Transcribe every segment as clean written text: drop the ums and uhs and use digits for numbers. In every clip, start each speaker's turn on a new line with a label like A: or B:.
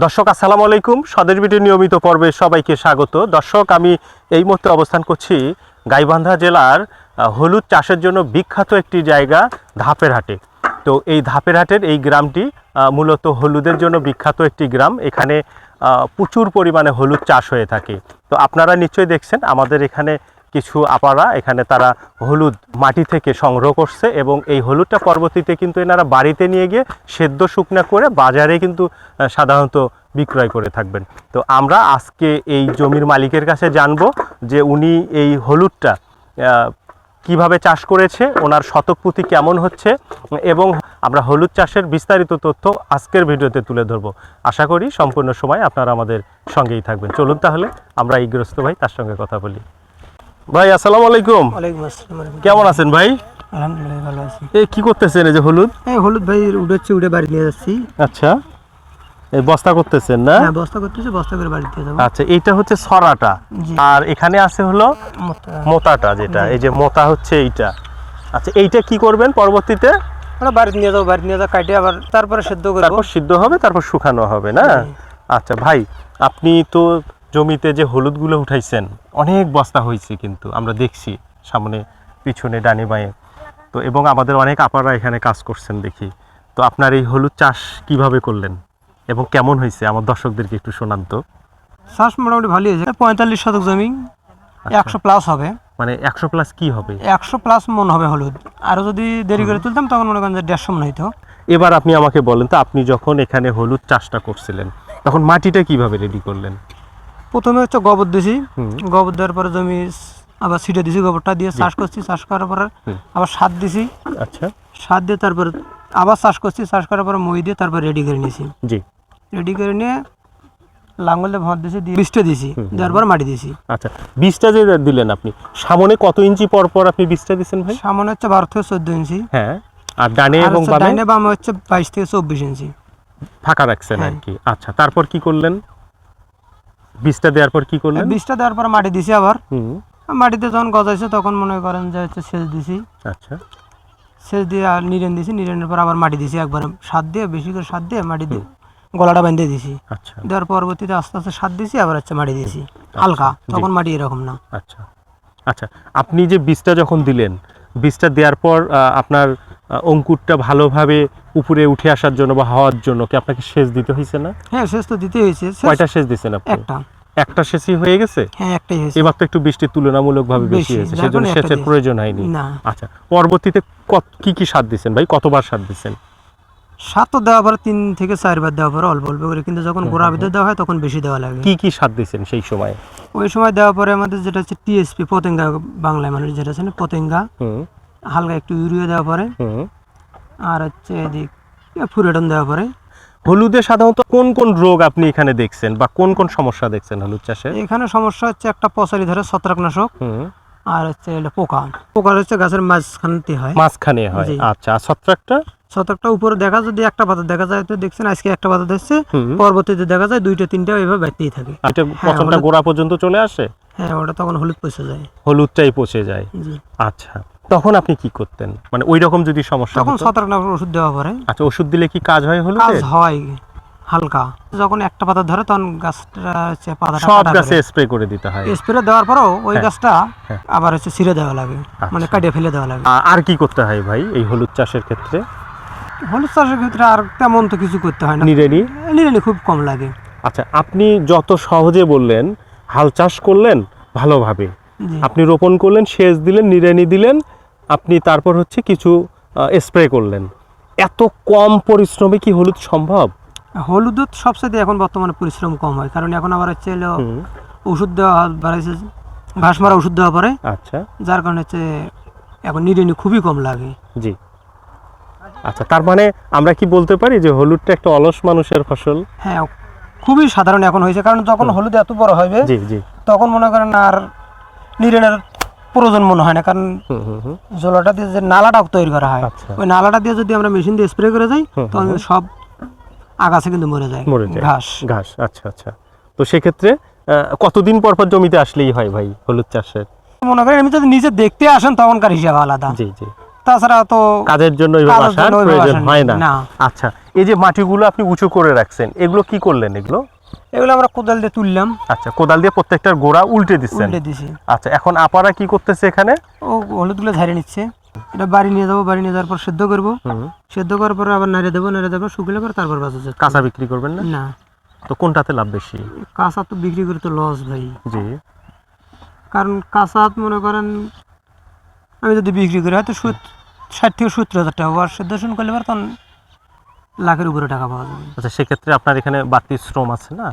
A: দর্শক আসসালামু আলাইকুম, স্বদেশ ভিডিও নিয়মিত পর্বে সবাইকে স্বাগত। দর্শক, আমি এই মুহূর্তে অবস্থান করছি গাইবান্ধা জেলার হলুদ চাষের জন্য বিখ্যাত একটি জায়গা ধাপের হাটে। তো এই ধাপের হাটের এই গ্রামটি মূলত হলুদের জন্য বিখ্যাত একটি গ্রাম। এখানে প্রচুর পরিমাণে হলুদ চাষ হয়ে থাকে। তো আপনারা নিশ্চয়ই দেখছেন আমাদের এখানে কিছু আপারা এখানে তারা হলুদ মাটি থেকে সংগ্রহ করছে এবং এই হলুদটা পরবর্তীতে কিন্তু এনারা বাড়িতে নিয়ে গিয়ে সেদ্ধ শুকনা করে বাজারে কিন্তু সাধারণত বিক্রয় করে থাকবেন। তো আমরা আজকে এই জমির মালিকের কাছে জানবো যে উনি এই হলুদটা কিভাবে চাষ করেছে, ওনার শতক প্রতি কেমন হচ্ছে, এবং আমরা হলুদ চাষের বিস্তারিত তথ্য আজকের ভিডিওতে তুলে ধরবো। আশা করি সম্পূর্ণ সময় আপনারা আমাদের সঙ্গেই থাকবেন। চলুন তাহলে আমরা এই গৃহস্থ ভাই তার সঙ্গে কথা বলি। ভাই আসসালামু আলাইকুম।
B: ওয়ালাইকুম আসসালাম।
A: কেমন আছেন ভাই?
B: আলহামদুলিল্লাহ ভালো আছি।
A: এই কি করতেছেন? এই যে হলুদ?
B: এই হলুদ ভাই উড়ে বাড়ি নিয়ে যাচ্ছি।
A: আচ্ছা, এই বস্তা করতেছেন না?
B: হ্যাঁ, বস্তা করতেছি, বস্তা করে বাড়ি দিয়ে যাব।
A: আচ্ছা, এইটা হচ্ছে ছড়াটা, আর এখানে আছে হলো মোতাটা, যেটা এই যে মোতা হচ্ছে এইটা। আচ্ছা, এইটা কি করবেন পরবর্তীতে?
B: ওটা বাড়ি নিয়ে যাবো, বাড়ি নিয়ে যাও কাটে আবার তারপরে সেদ্ধ করব।
A: তারপর সিদ্ধ হবে, তারপর শুকানো হবে না? আচ্ছা ভাই, আপনি তো জমিতে যে হলুদগুলো উঠাইছেন অনেক বস্তা হয়েছে, কিন্তু আমরা দেখছি সামনে পিছনে ডানে বাঁয়ে। তো এবং আমাদের অনেক আপারা এখানে কাজ করছেন দেখি। তো আপনার এই হলুদ চাষ কিভাবে করলেন এবং কেমন হয়েছে আমার দর্শকদেরকে একটু শোনান তো।
B: চাষ মোটামুটি ভালোই হয়েছে। 45 শতক জমি, 100 প্লাস হবে।
A: মানে 100 প্লাস কি হবে?
B: 100 প্লাস মন হবে হলুদ। আর যদি দেরি করে তুলতাম তখন মনে করেন যে 150 মন হইতো।
A: এবার আপনি আমাকে বলেন তো, আপনি যখন এখানে হলুদ চাষটা করছিলেন তখন মাটিটা কিভাবে রেডি করলেন?
B: প্রথমে হচ্ছে গোবর দিছি, গোবর দেওয়ার পরে জমি আবার ছিটে দিছি, গোবরটা দিয়ে চাষ করছি, চাষ করার পরে আবার সার দিছি।
A: আচ্ছা,
B: সার দিয়ে তারপর আবার চাষ করছি, চাষ করার পরে মই দিয়ে তারপর রেডি করে নিয়েছি।
A: জি,
B: রেডি করে নিয়ে লাঙ্গলে ভর দিয়েছি, দিয়ে বীজটা দিয়েছি, দেওয়ার পর মাটি দিয়েছি।
A: আচ্ছা, বীজটা যে দিলেন আপনি, সামনে কত ইঞ্চি পর পর আপনি বীজটা দিয়েছেন ভাই?
B: সামনে হচ্ছে 12 থেকে 14 ইঞ্চি।
A: হ্যাঁ, আর ডানে এবং বামে?
B: ডাইনে বামে হচ্ছে 22 থেকে 24 ইঞ্চি
A: ফাঁকা রাখছেন আর কি। আচ্ছা, তারপর কি করলেন? বীজটা দেওয়ার পর কি করলেন?
B: বীজটা দেওয়ার পর মাটি দিয়েছি। আবার মাটিতে যখন গজাইছে তখন মনে করেন যে হচ্ছে সেচ দিয়েছি।
A: আচ্ছা,
B: সেচ দিয়ে আর নিরেন দিয়েছি, নিরেনের পর আবার মাটি দিয়েছি, একবার সার দিয়ে বেশি করে সার দিয়ে মাটি দিয়ে গলাটা বেঁধে দিয়েছি।
A: আচ্ছা,
B: দেওয়ার পরবর্তীতে আস্তে আস্তে সার দিয়েছি, আবার হচ্ছে মাটি দিয়েছি হালকা, তখন মাটি এরকম না।
A: আচ্ছা আচ্ছা, আপনি যে বীজটা যখন দিলেন, বীজটা দেওয়ার পর আপনার অঙ্কুরটা ভালোভাবে উপরে উঠে আসার জন্য বা হওয়ার জন্য কি আপনাকে সেচ দিতে হয়েছে না?
B: হ্যাঁ, সেচ তো দিতে হয়েছে।
A: কয়টা সেচ দিয়েছেন আপনি? একটা সেচই হয়ে গেছে?
B: হ্যাঁ, একটাই হয়েছে।
A: এবার তো একটু বৃষ্টি তুলনামূলকভাবে বেশি হয়েছে, সেজন্য সেচের প্রয়োজন হয়নি
B: না।
A: আচ্ছা, পরবর্তীতে কি কি সার দিয়েছেন ভাই? কতবার সার দিয়েছেন?
B: সার তো দেওয়ার পরে 3 থেকে 4 বার দেওয়ার পরে অল্প অল্প করে, কিন্তু যখন গোড়া ভিতরে দেওয়া হয় তখন বেশি দেওয়া লাগে।
A: কি কি সার দিয়েছেন সেই সময়?
B: ওই সময় দেওয়ার পরে আমাদের যেটা হচ্ছে টিএসপি, পতেঙ্গা, বাংলায় মানুষ যেটা আছে না, পতেঙ্গা, হালকা একটু ইউরিয়া দেওয়া পরে, আর হচ্ছে এদিক ফুরেটন দেওয়া পরে।
A: হলুদে সাধারণত কোন কোন রোগ আপনি এখানে দেখছেন বা কোন কোন সমস্যা দেখছেন হলুদ চাষে?
B: এখানে সমস্যা হচ্ছে একটা পচারি ধরে ছত্রাকনাশক, আর হচ্ছে পোকা হচ্ছে গাছের মাঝখানে হয়।
A: আচ্ছা, আর
B: ছত্রাকটা উপরে দেখা, যদি একটা পাতা দেখা যায় তো দেখছেন আজকে একটা পাতা দেখছে, পরবর্তীতে দেখা যায় 2টা 3টা এইভাবে বাড়তেই থাকে।
A: এটা পচনটা গোড়া পর্যন্ত চলে আসে?
B: হ্যাঁ, ওটা তখন হলুদ পচে যায়,
A: হলুদটাই পচে যায়। আচ্ছা, তখন আপনি কি করতেন? মানে ওই রকম যদি সমস্যা
B: তখন ছত্রাকনাশক ওষুধ দেওয়া পরে।
A: আচ্ছা, ওষুধ দিলে কি কাজ হয়? হলুদ
B: কাজ হয় হালকা। যখন একটা পাতা ধরে তখন গাছটা হচ্ছে পাতাটা
A: সব গাছে স্প্রে করে দিতে হয়।
B: স্প্রে দেওয়ার পরও ওই গাছটা আবার হচ্ছে ছিঁড়ে দেওয়া লাগে, মানে কাটিয়ে ফেলে দেওয়া লাগে।
A: আর কি করতে হয় ভাই এই হলুদ চাষের ক্ষেত্রে?
B: হলুদ চাষের ক্ষেত্রে আর তেমন তো কিছু করতে হয় না, নিড়ানি খুব কম লাগে।
A: আচ্ছা, আপনি যত সহজে বললেন হাল চাষ করলেন ভালোভাবে, আপনি রোপণ করলেন, সেচ দিলেন, নিড়ানি দিলেন, আপনি তারপর হচ্ছে কিছু স্প্রে করলেন, এত কম পরিশ্রমে কি হলুদ সম্ভব?
B: হলুদ সবচেয়ে এখন বর্তমানে পরিশ্রম কম হয়, কারণ এখন আবার হচ্ছে ওষুধ দেওয়া বাড়াইছে, ঘাস মারা ওষুধ দেওয়া পরে।
A: আচ্ছা,
B: যার কারণে হচ্ছে এখন নিড়ানি খুবই কম লাগে।
A: জি, আচ্ছা, তার মানে আমরা কি বলতে পারি যে হলুদটা একটা অলস মানুষের ফসল?
B: হ্যাঁ, খুবই সাধারণ এখন হয়েছে, কারণ যখন হলুদ এত বড় হবে তখন মনে করেন আর নিড়ানির প্রয়োজন মনে হয় না, কারণ জলাটা দিয়ে যে নালাটা তৈরি করা হয়, ওই নালাটা দিয়ে যদি আমরা মেশিন দিয়ে স্প্রে করে যাই তখন সব আগাছা কিন্তু মরে যায় ঘাস।
A: আচ্ছা আচ্ছা, তো সেক্ষেত্রে কতদিন পর পর জমিতে আসলেই হয় ভাই হলুদ চাষের?
B: মনে করেন আমি যদি নিজে দেখতে আসেন তখনকার হিসাব আলাদা।
A: জি জি,
B: তাছাড়া তো
A: কাজের জন্য ওইভাবে
B: কাজের
A: আসার
B: জন্য ওইভাবে
A: প্রয়োজন
B: আসেন
A: হয় না।
B: না।
A: আচ্ছা, এই যে মাটিগুলো আপনি উঁচু করে রাখছেন, এগুলো কি করলেন এগুলো?
B: এগুলো আমরা কোদাল দিয়ে তুললাম,
A: আচ্ছা, কোদাল দিয়ে প্রত্যেকটার গোড়া উল্টে দিচ্ছেন।
B: উল্টে দিছি।
A: আচ্ছা, এখন আপারা কি করতেছে এখানে?
B: ও হলুদগুলো ঝাড়িয়ে নিচ্ছে, এটা বাড়ি নিয়ে যাবো, বাড়ি নিয়ে যাওয়ার পর সেদ্ধ করবো, সেদ্ধ করার পর আবার নাড়িয়ে দেবো, নাড়িয়ে দেবো, শুকিয়ে পর তারপর বাজার যাচ্ছে।
A: কাঁচা বিক্রি করবেন না?
B: না,
A: তো কোনটাতে লাভ বেশি?
B: কাঁচা তো বিক্রি করে তো লস ভাই।
A: জি,
B: কারণ কাঁচা মনে করেন আমি যদি বিক্রি করি হয়তো 60 থেকে 70 হাজার টাকা, আর সেদ্ধ শুন করলে তখন লাখের উপরে টাকা পাওয়া যাবে।
A: আচ্ছা, সেক্ষেত্রে আপনার এখানে বাড়তি শ্রম আছে না?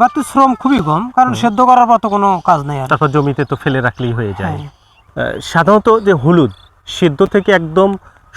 B: বাড়তি শ্রম খুবই কম, কারণ সেদ্ধ করার পর তো কোনো কাজ নেই আর।
A: তারপর জমিতে তো ফেলে রাখলেই হয়ে যায়।
B: হ্যাঁ।
A: সাধারণত যে হলুদ সিদ্ধ থেকে একদম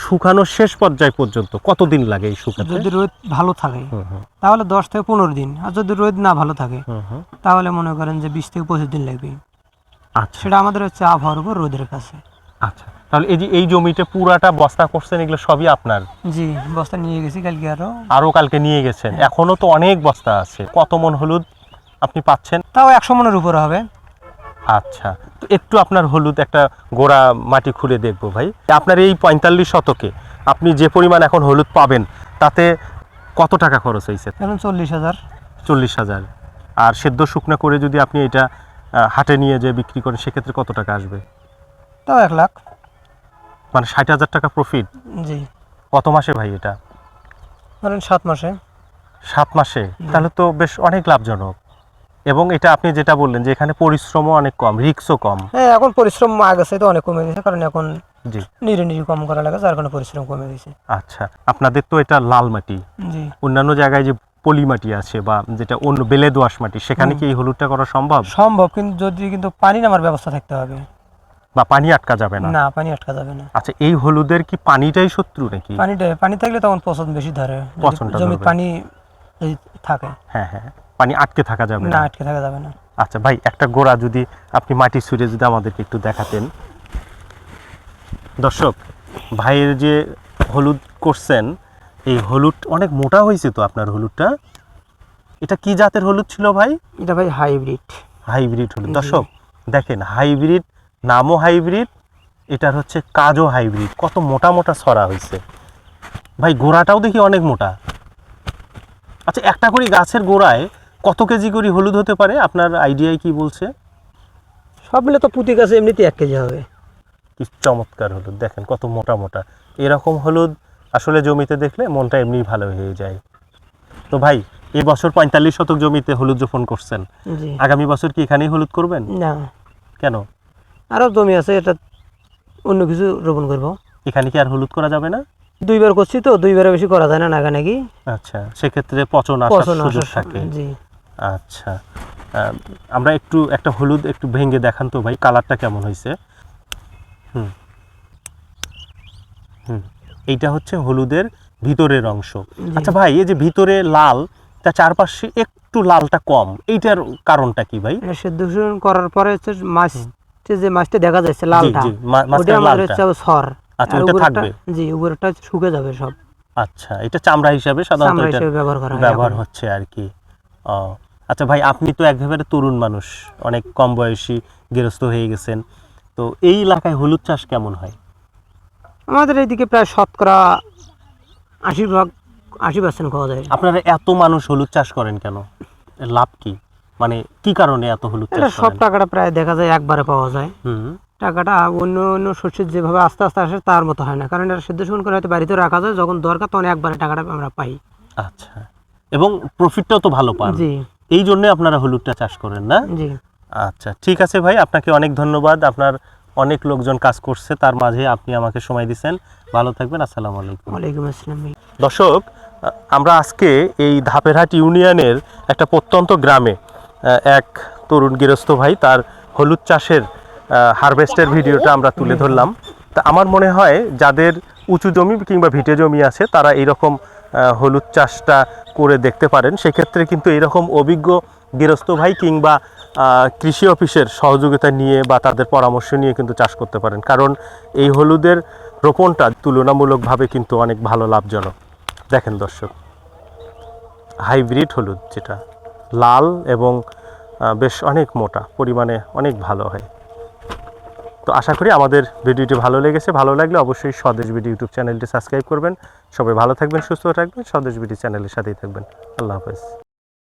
A: শুকানোর শেষ পর্যায় পর্যন্ত কতদিন লাগে এই শুকাতে?
B: যদি রোদ ভালো থাকে তাহলে 10 থেকে 15 দিন, আর যদি রোদ না ভালো থাকে তাহলে মনে করেন যে 20 থেকে 25 দিন লাগবে।
A: আচ্ছা,
B: সেটা আমাদের হচ্ছে আবহাওয়ার উপর, রোদের কাছে।
A: আচ্ছা, তাহলে এই যে এই জমিতে পুরাটা বস্তা করছেন, এগুলো সবই আপনার?
B: জি, বস্তা নিয়ে গেছি কালকে,
A: আরো কালকে নিয়ে গেছেন, এখনো তো অনেক বস্তা আছে। কত মন হলুদ আপনি পাচ্ছেন?
B: তাও 100 মনের উপরে হবে।
A: আচ্ছা, তো একটু আপনার হলুদ একটা গোড়া মাটি খুঁড়ে দেখবো ভাই। আপনার এই 45 শতকে আপনি যে পরিমাণ এখন হলুদ পাবেন, তাতে কত টাকা খরচ হয়েছে?
B: এখন 40,000।
A: 40,000। আর সেদ্ধ শুকনো করে যদি আপনি এটা হাটে নিয়ে যে বিক্রি করেন, সেক্ষেত্রে কত টাকা আসবে?
B: তাও 1 লাখ।
A: মানে 60,000 টাকা প্রফিট।
B: জি।
A: কত মাসে ভাই এটা?
B: ধরেন 7 মাসে।
A: 7 মাসে? তাহলে তো বেশ অনেক লাভজনক। এবং এটা আপনি যেটা বললেন যে এখানে পরিশ্রমও অনেক কম, রিস্কও কম।
B: হ্যাঁ, এখন পরিশ্রম আগে তো অনেক কমে গেছে, কারণ এখন
A: জি,
B: নিড়ে কম করা লাগে, যার কারণে পরিশ্রম কমে গেছে।
A: আচ্ছা, আপনাদের তো এটা লাল মাটি।
B: জি।
A: অন্যান্য জায়গায় যে পলি মাটি আছে বা যেটা অন্য বেলে দোআঁশ মাটি, সেখানে কি এই হলুদটা করা সম্ভব?
B: সম্ভব, কিন্তু কিন্তু পানি নামার ব্যবস্থা থাকতে হবে।
A: বা পানি আটকা যাবে না?
B: না, পানি আটকা যাবে না।
A: আচ্ছা, এই হলুদের কি পানিটাই শত্রু নাকি?
B: পানি থাকলে তখন পচন বেশি ধরে,
A: পচনটা
B: জমির
A: ধরবে।
B: পানি যদি থাকে।
A: হ্যাঁ, হ্যাঁ, পানি আটকে থাকা যাবে
B: না,
A: না?
B: আটকে থাকা যাবে না।
A: আচ্ছা ভাই, একটা গোড়া যদি আপনি মাটি ছুঁড়ে যদি আমাদেরকে একটু দেখাতেন। দর্শক, ভাইয়ের যে হলুদ করছেন, এই হলুদ অনেক মোটা হয়েছে তো আপনার হলুদটা। এটা কি জাতের হলুদ ছিল ভাই?
B: এটা ভাই হাইব্রিড।
A: হাইব্রিড হলুদ। দর্শক দেখেন, হাইব্রিড, নামও হাইব্রিড, এটার হচ্ছে কাজও হাইব্রিড। কত মোটা মোটা ছড়া হয়েছে ভাই, গোড়াটাও দেখি অনেক মোটা। আচ্ছা, একটা করে গাছের গোড়ায় কত কেজি করে হলুদ হতে পারে আপনার আইডিয়ায় কি বলছে?
B: সব মিলে তো প্রতি গাছে এমনিতে 1 কেজি হবে।
A: কি চমৎকার হলুদ, দেখেন কত মোটা মোটা। এরকম হলুদ আসলে জমিতে দেখলে মনটা এমনিই ভালো হয়ে যায়। তো ভাই, এই বছর 45 শতক জমিতে হলুদ রোপণ করছেন,
B: জি।
A: আগামী বছর কি এখানেই হলুদ করবেন?
B: না,
A: কেন?
B: আরো জমি আছে, এটা অন্য কিছু রোপণ করব।
A: এখানে কি আর হলুদ করা যাবে না?
B: 2বার করছি তো, 2বারে বেশি করা যায় না নাকি।
A: আচ্ছা, সেক্ষেত্রে পচন আসার সুযোগ থাকে।
B: জি।
A: আচ্ছা, আমরা একটু একটা হলুদ একটু ভেঙে দেখান তো ভাই, কালারটা কেমন হয়েছে? হুম হুম এইটা হচ্ছে হলুদের ভিতরের অংশ। আচ্ছা ভাই, এই যে ভিতরে লাল, তা চারপাশে একটু লালটা কম, এইটার কারণটা কি ভাই?
B: এটা সেদ্ধ করার পরে হচ্ছে যে মাছটা দেখা যাচ্ছে লালটা,
A: জি, মাছটা লালটা।
B: সর।
A: আচ্ছা, ওটা থাকবে।
B: জি, উপরটা শুকে যাবে সব।
A: আচ্ছা, এটা চামড়া হিসাবে সাধারণত এটা ব্যবহার হচ্ছে আর কি। ও আচ্ছা ভাই, আপনি তো একেবারে তরুণ মানুষ, অনেক কম বয়সী গৃহস্থ হয়ে গেছেন, তো এই এলাকায় হলুদ চাষ কেমন হয়?
B: আমাদের এইদিকে প্রায় শতকরা 80% খাওয়া যায়।
A: আপনারা এত মানুষ হলুদ চাষ করেন কেন? এর লাভ কি? মানে কি কারণে এত হলুদ চাষ করেন?
B: সব টাকাটা প্রায় দেখা যায় একবারে পাওয়া যায়। টাকাটা অন্য অন্য শস্যের যেভাবে আস্তে আস্তে আসে তার মতো হয় না, কারণ এটা সেদ্ধ শুকনো করে হয়তো বাড়িতে রাখা যায়, যখন দরকার তখন একবারে টাকাটা আমরা পাই।
A: আচ্ছা, এবং প্রফিটটাও তো ভালো পান।
B: জি।
A: এই জন্য আপনারা হলুদটা চাষ করেন না?
B: জি।
A: আচ্ছা, ঠিক আছে ভাই, আপনাকে অনেক ধন্যবাদ। আপনার অনেক লোকজন কাজ করছে, তার মাঝে আপনি আমাকে সময় দিয়েছেন। ভালো থাকবেন। আসসালামু আলাইকুম।
B: ওয়ালাইকুম আসসালাম।
A: দর্শক, আমরা আজকে এই ধাপেরহাট ইউনিয়নের একটা প্রত্যন্ত গ্রামে এক তরুণ গৃহস্থ ভাই তার হলুদ চাষের হারভেস্টের ভিডিওটা আমরা তুলে ধরলাম। তা আমার মনে হয় যাদের উঁচু জমি কিংবা ভিটে জমি আছে, তারা এইরকম হলুদ চাষটা করে দেখতে পারেন। সেক্ষেত্রে কিন্তু এরকম অভিজ্ঞ গৃহস্থ ভাই কিংবা কৃষি অফিসের সহযোগিতা নিয়ে বা তাদের পরামর্শ নিয়ে কিন্তু চাষ করতে পারেন, কারণ এই হলুদের রোপণটা তুলনামূলকভাবে কিন্তু অনেক ভালো লাভজনক। দেখেন দর্শক, হাইব্রিড হলুদ, যেটা লাল এবং বেশ অনেক মোটা, পরিমাণে অনেক ভালো হয়। তো আশা করি আমাদের ভিডিওটি ভালো লেগেছে, ভালো লাগলে অবশ্যই স্বদেশ বিডি ইউটিউব চ্যানেলটি সাবস্ক্রাইব করবেন। সবাই ভালো থাকবেন, সুস্থ থাকবেন, স্বদেশ বিডি চ্যানেলের সাথেই থাকবেন। আল্লাহ হাফেজ।